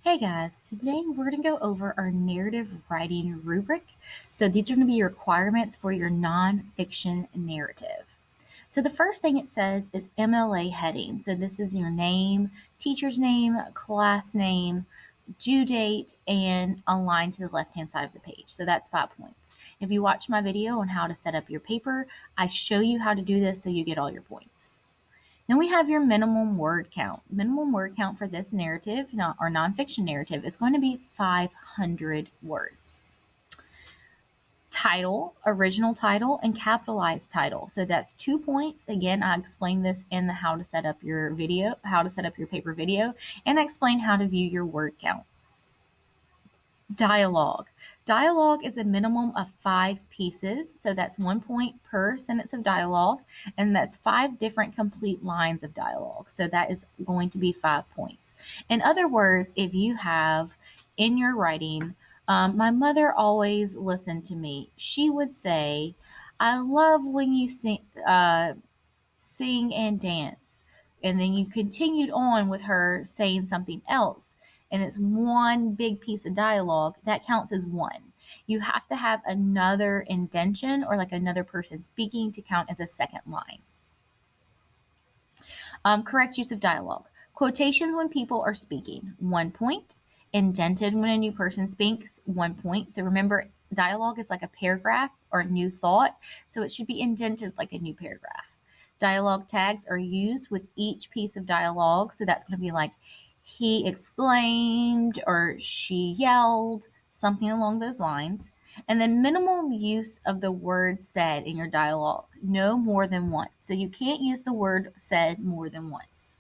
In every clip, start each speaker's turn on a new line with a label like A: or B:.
A: Hey guys, today we're going to go over our narrative writing rubric. So these are going to be your requirements for your nonfiction narrative. So the first thing it says is MLA heading. So this is your name, teacher's name, class name, due date, and a line to the left hand side of the page. So that's 5 points. If you watch my video on how to set up your paper, I show you how to do this so you get all your points. Then we have your minimum word count. Minimum word count for this narrative, or nonfiction narrative, is going to be 500 words. Title, original title, and capitalized title. So that's 2 points. Again, I explained this in the how to set up your video, how to set up your paper video, and I explained how to view your word count. Dialogue. Dialogue is a minimum of 5 pieces, so that's 1 point per sentence of dialogue, and that's 5 different complete lines of dialogue. So that is going to be 5 points. In other words, if you have in your writing, my mother always listened to me. She would say, "I love when you sing and dance." And then you continued on with her saying something else, and it's one big piece of dialogue, that counts as one. You have to have another indentation or like another person speaking to count as a second line. Correct use of dialogue. Quotations when people are speaking, 1 point. Indented when a new person speaks, 1 point. So remember, dialogue is like a paragraph or a new thought, so it should be indented like a new paragraph. Dialogue tags are used with each piece of dialogue, so that's going to be like he exclaimed or she yelled, something along those lines. And then minimum use of the word said in your dialogue, no more than once. So you can't use the word said more than once.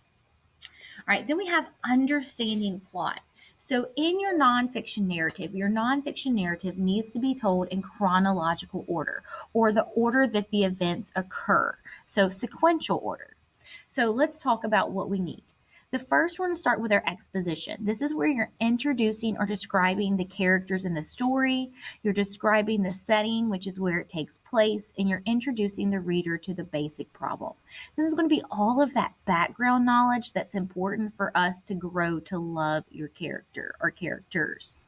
A: All right, then we have understanding plot. So in your nonfiction narrative needs to be told in chronological order or the order that the events occur. So sequential order. So let's talk about what we need. The first, we're going to start with our exposition. This is where you're introducing or describing the characters in the story. You're describing the setting, which is where it takes place, and you're introducing the reader to the basic problem. This is going to be all of that background knowledge that's important for us to grow to love your character or characters.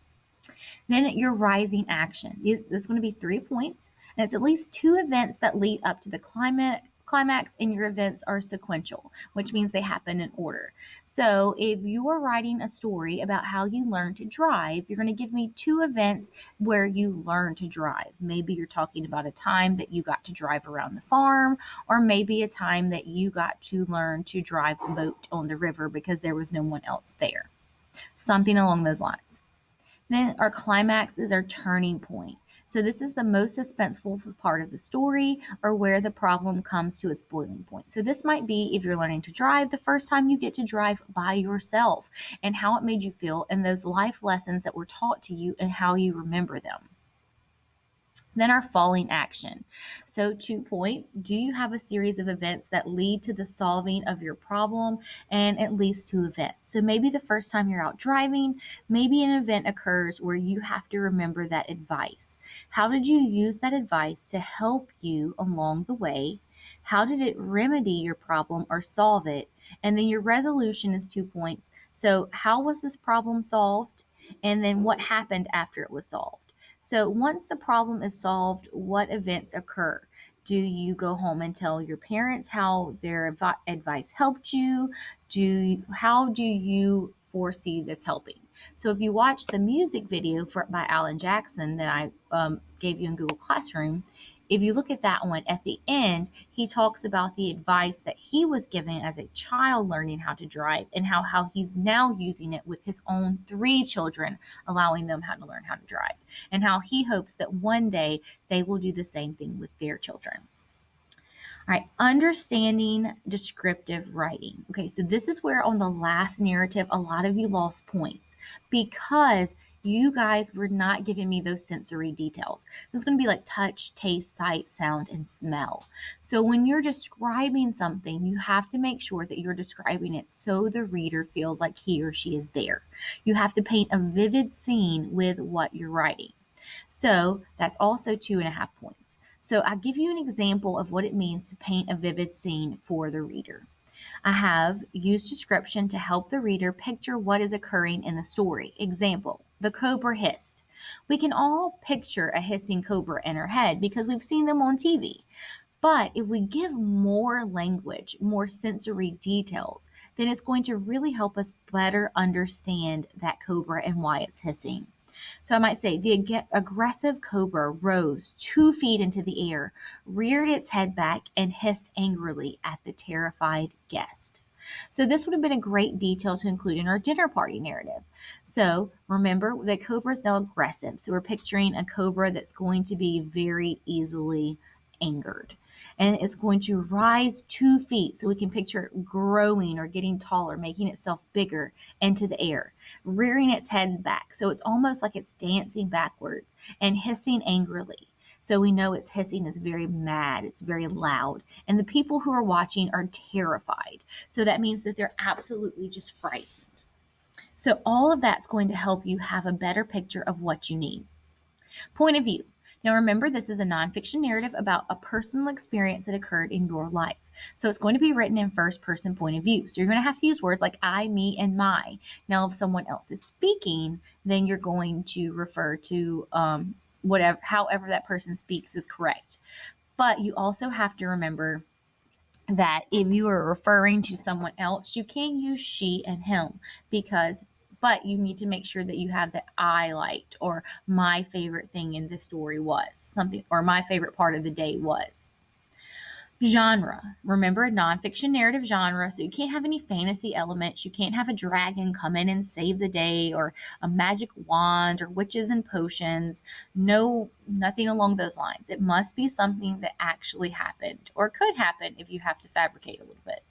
A: Then your rising action. This is going to be 3 points, and it's at least 2 events that lead up to the climax, and your events are sequential, which means they happen in order. So if you are writing a story about how you learn to drive, you're going to give me 2 events where you learn to drive. Maybe you're talking about a time that you got to drive around the farm, or maybe a time that you got to learn to drive the boat on the river because there was no one else there. Something along those lines. Then our climax is our turning point. So this is the most suspenseful part of the story or where the problem comes to its boiling point. So this might be if you're learning to drive, the first time you get to drive by yourself and how it made you feel and those life lessons that were taught to you and how you remember them. Then our falling action. So 2 points. Do you have a series of events that lead to the solving of your problem and at least 2 events? So maybe the first time you're out driving, maybe an event occurs where you have to remember that advice. How did you use that advice to help you along the way? How did it remedy your problem or solve it? And then your resolution is 2 points. So how was this problem solved? And then what happened after it was solved? So once the problem is solved, what events occur? Do you go home and tell your parents how their advice helped you? How do you foresee this helping? So if you watch the music video by Alan Jackson that I gave you in Google Classroom, if you look at that one, at the end, he talks about the advice that he was given as a child learning how to drive and how he's now using it with his own 3 children, allowing them how to learn how to drive, and how he hopes that one day they will do the same thing with their children. All right, understanding descriptive writing. Okay, so this is where on the last narrative, a lot of you lost points because you guys were not giving me those sensory details. This is going to be like touch, taste, sight, sound, and smell. So when you're describing something, you have to make sure that you're describing it so the reader feels like he or she is there. You have to paint a vivid scene with what you're writing. So that's also 2.5 points. So I'll give you an example of what it means to paint a vivid scene for the reader. I have used description to help the reader picture what is occurring in the story. Example, the cobra hissed. We can all picture a hissing cobra in our head because we've seen them on TV. But if we give more language, more sensory details, then it's going to really help us better understand that cobra and why it's hissing. So I might say the aggressive cobra rose 2 feet into the air, reared its head back, and hissed angrily at the terrified guest. So this would have been a great detail to include in our dinner party narrative. So remember that cobra is now aggressive. So we're picturing a cobra that's going to be very easily angered. And it's going to rise 2 feet. So we can picture it growing or getting taller, making itself bigger into the air, rearing its head back. So it's almost like it's dancing backwards and hissing angrily. So we know its hissing is very mad, it's very loud, and the people who are watching are terrified. So that means that they're absolutely just frightened. So all of that's going to help you have a better picture of what you need. Point of view. Now remember, this is a nonfiction narrative about a personal experience that occurred in your life. So it's going to be written in first person point of view. So you're going to have to use words like I, me, and my. Now, if someone else is speaking, then you're going to refer to however that person speaks is correct. But you also have to remember that if you are referring to someone else, you can use she and him but you need to make sure that you have that I liked or my favorite thing in this story was something, or my favorite part of the day was. Genre. Remember, a nonfiction narrative genre, so you can't have any fantasy elements. You can't have a dragon come in and save the day, or a magic wand, or witches and potions. No, nothing along those lines. It must be something that actually happened, or could happen if you have to fabricate a little bit.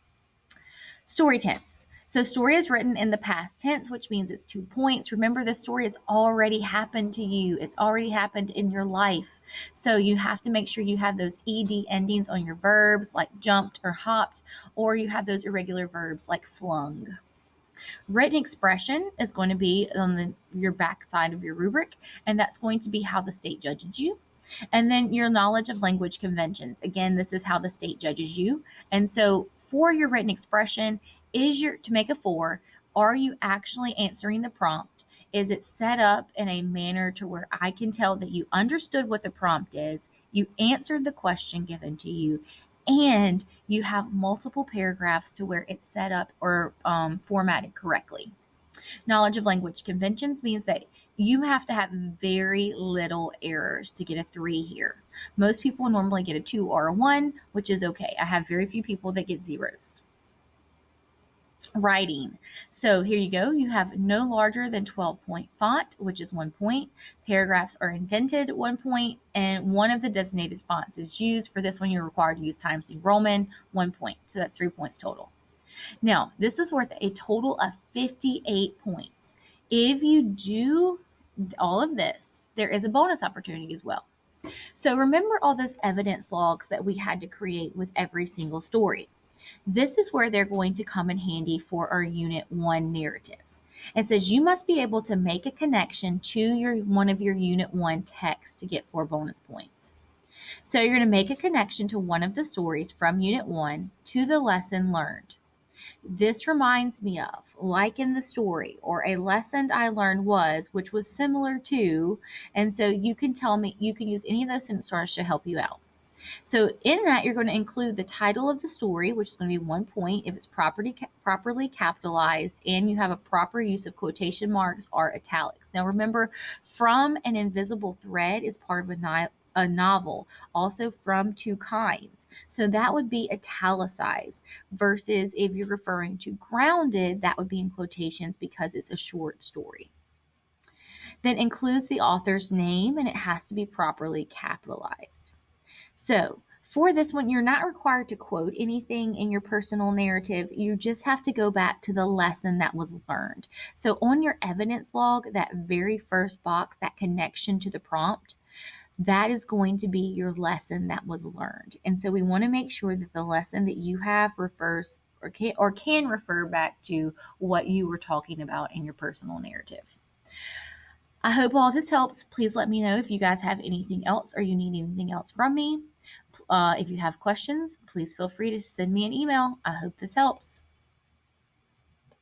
A: Story tense. So story is written in the past tense, which means it's 2 points. Remember, this story has already happened to you. It's already happened in your life. So you have to make sure you have those ed endings on your verbs like jumped or hopped, or you have those irregular verbs like flung. Written expression is going to be on your back side of your rubric, and that's going to be how the state judges you. And then your knowledge of language conventions. Again, this is how the state judges you. And so for your written expression, to make a 4, are you actually answering the prompt? Is it set up in a manner to where I can tell that you understood what the prompt is, you answered the question given to you, and you have multiple paragraphs to where it's set up or formatted correctly? Knowledge of language conventions means that you have to have very little errors to get a 3 here. Most people normally get a 2 or a 1, which is okay. I have very few people that get zeros. Writing. So here you go. You have no larger than 12-point font, which is 1 point. Paragraphs are indented, 1 point, and one of the designated fonts is used. For this one, you're required to use Times New Roman, 1 point. So that's 3 points total. Now, this is worth a total of 58 points. If you do all of this, there is a bonus opportunity as well. So remember all those evidence logs that we had to create with every single story. This is where they're going to come in handy for our Unit 1 narrative. It says you must be able to make a connection to one of your Unit 1 texts to get 4 bonus points. So you're going to make a connection to one of the stories from Unit 1 to the lesson learned. This reminds me of, like in the story, or a lesson I learned was, which was similar to, and so you can tell me, you can use any of those sentence starters to help you out. So in that, you're going to include the title of the story, which is going to be 1 point if it's properly capitalized and you have a proper use of quotation marks or italics. Now remember, From an Invisible Thread is part of a novel, also From Two Kinds. So that would be italicized versus if you're referring to Grounded, that would be in quotations because it's a short story. Then includes the author's name and it has to be properly capitalized. So for this one, you're not required to quote anything in your personal narrative. You just have to go back to the lesson that was learned. So on your evidence log, that very first box, that connection to the prompt, that is going to be your lesson that was learned. And so we want to make sure that the lesson that you have refers or can refer back to what you were talking about in your personal narrative. I hope all this helps. Please let me know if you guys have anything else or you need anything else from me. If you have questions, please feel free to send me an email. I hope this helps.